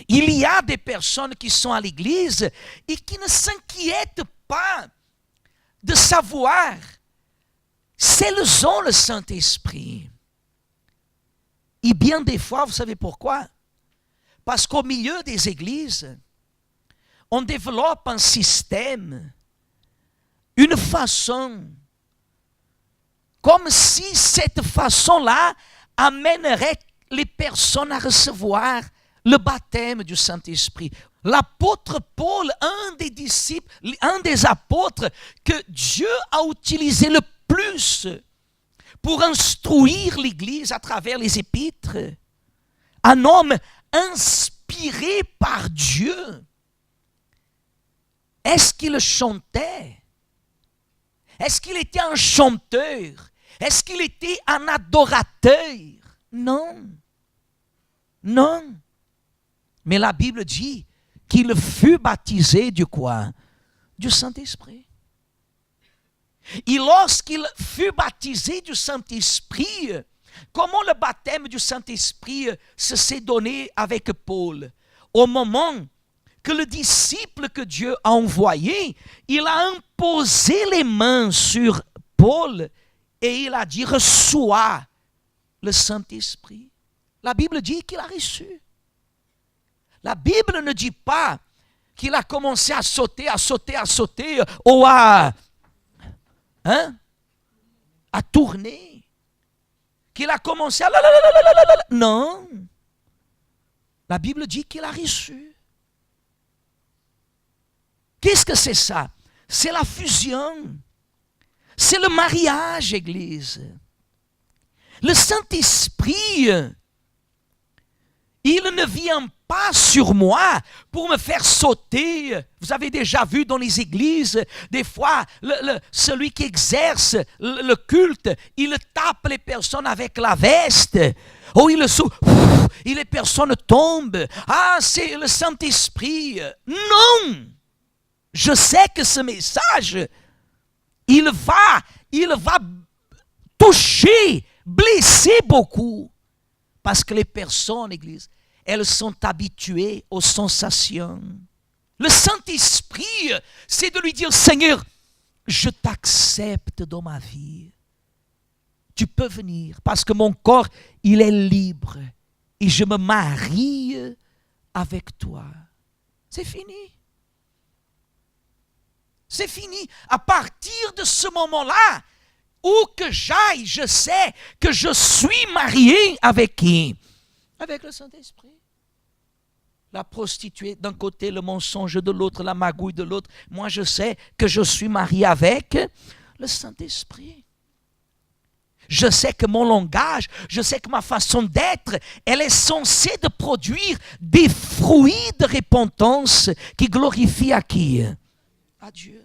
Il y a des personnes qui sont à l'église et qui ne s'inquiètent pas de savoir s'ils ont le Saint-Esprit. Et bien des fois, vous savez pourquoi? Parce qu'au milieu des églises, on développe un système, une façon, comme si cette façon-là amènerait les personnes à recevoir le baptême du Saint-Esprit. L'apôtre Paul, un des disciples, un des apôtres que Dieu a utilisé le plus pour instruire l'Église à travers les épîtres, un homme inspiré par Dieu. Est-ce qu'il chantait? Est-ce qu'il était un chanteur? Est-ce qu'il était un adorateur? Non. Non. Mais la Bible dit qu'il fut baptisé du quoi? Du Saint-Esprit. Et lorsqu'il fut baptisé du Saint-Esprit, comment le baptême du Saint-Esprit s'est donné avec Paul? Au moment que le disciple que Dieu a envoyé, il a imposé les mains sur Paul et il a dit, reçois le Saint-Esprit. La Bible dit qu'il a reçu. La Bible ne dit pas qu'il a commencé à sauter, ou à tourner. Qu'il a commencé à... Non. La Bible dit qu'il a reçu. Qu'est-ce que c'est ça? C'est la fusion. C'est le mariage, Église. Le Saint-Esprit, il ne vient pas sur moi pour me faire sauter. Vous avez déjà vu dans les églises, des fois, celui qui exerce le culte, il tape les personnes avec la veste. Oh, il le souffle, et les personnes tombent. Ah, c'est le Saint-Esprit. Non! Je sais que ce message, il va toucher, blesser beaucoup. Parce que les personnes, Église, elles sont habituées aux sensations. Le Saint-Esprit, c'est de lui dire, Seigneur, je t'accepte dans ma vie. Tu peux venir parce que mon corps, il est libre. Et je me marie avec toi. C'est fini. C'est fini. À partir de ce moment-là, où que j'aille, je sais que je suis marié avec qui? Avec le Saint-Esprit. La prostituée d'un côté, le mensonge de l'autre, la magouille de l'autre. Moi, je sais que je suis marié avec le Saint-Esprit. Je sais que mon langage, je sais que ma façon d'être, elle est censée de produire des fruits de repentance qui glorifient à qui? À Dieu.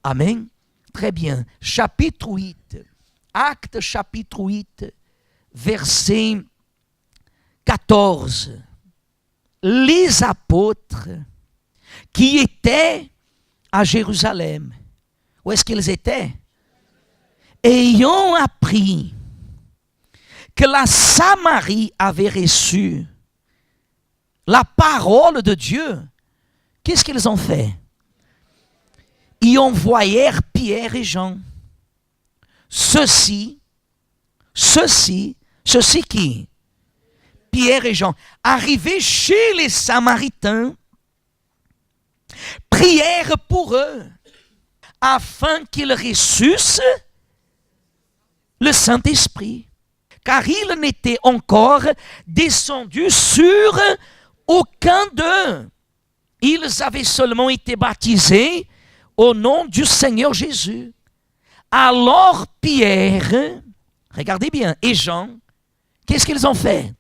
Amen. Très bien. Chapitre 8. Actes chapitre 8, verset 14. Les apôtres qui étaient à Jérusalem. Où est-ce qu'ils étaient? Ayant appris que la Samarie avait reçu la parole de Dieu, qu'est-ce qu'ils ont fait? Ils envoyèrent Pierre et Jean. Ceux-ci qui? Pierre et Jean, arrivés chez les Samaritains, prièrent pour eux, afin qu'ils reçussent le Saint-Esprit. Car il n'était encore descendu sur aucun d'eux. Ils avaient seulement été baptisés au nom du Seigneur Jésus. Alors Pierre, regardez bien, et Jean, qu'est-ce qu'ils ont fait?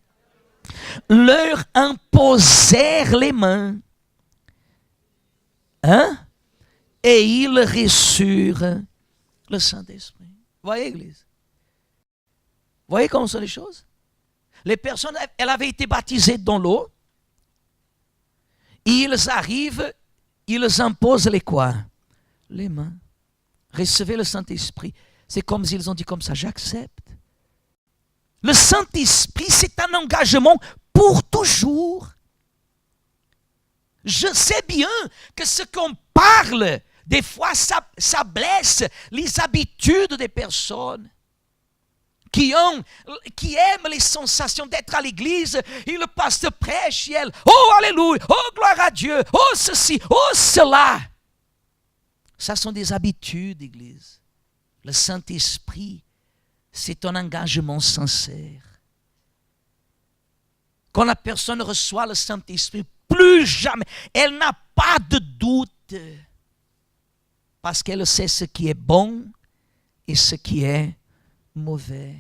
Leur imposèrent les mains. Et ils reçurent le Saint-Esprit. Voyez, Église? Voyez comment sont les choses? Les personnes, elles avaient été baptisées dans l'eau. Ils arrivent, ils imposent les quoi? Les mains. Recevez le Saint-Esprit. C'est comme s'ils ont dit comme ça, j'accepte. Le Saint-Esprit, c'est un engagement pour toujours. Je sais bien que ce qu'on parle, des fois, ça blesse les habitudes des personnes qui aiment les sensations d'être à l'église. Et le pasteur prêche et elle, oh, alléluia, oh, gloire à Dieu, oh, ceci, oh, cela. Ça sont des habitudes d'église. Le Saint-Esprit, c'est un engagement sincère. Quand la personne reçoit le Saint-Esprit, plus jamais, elle n'a pas de doute. Parce qu'elle sait ce qui est bon et ce qui est mauvais.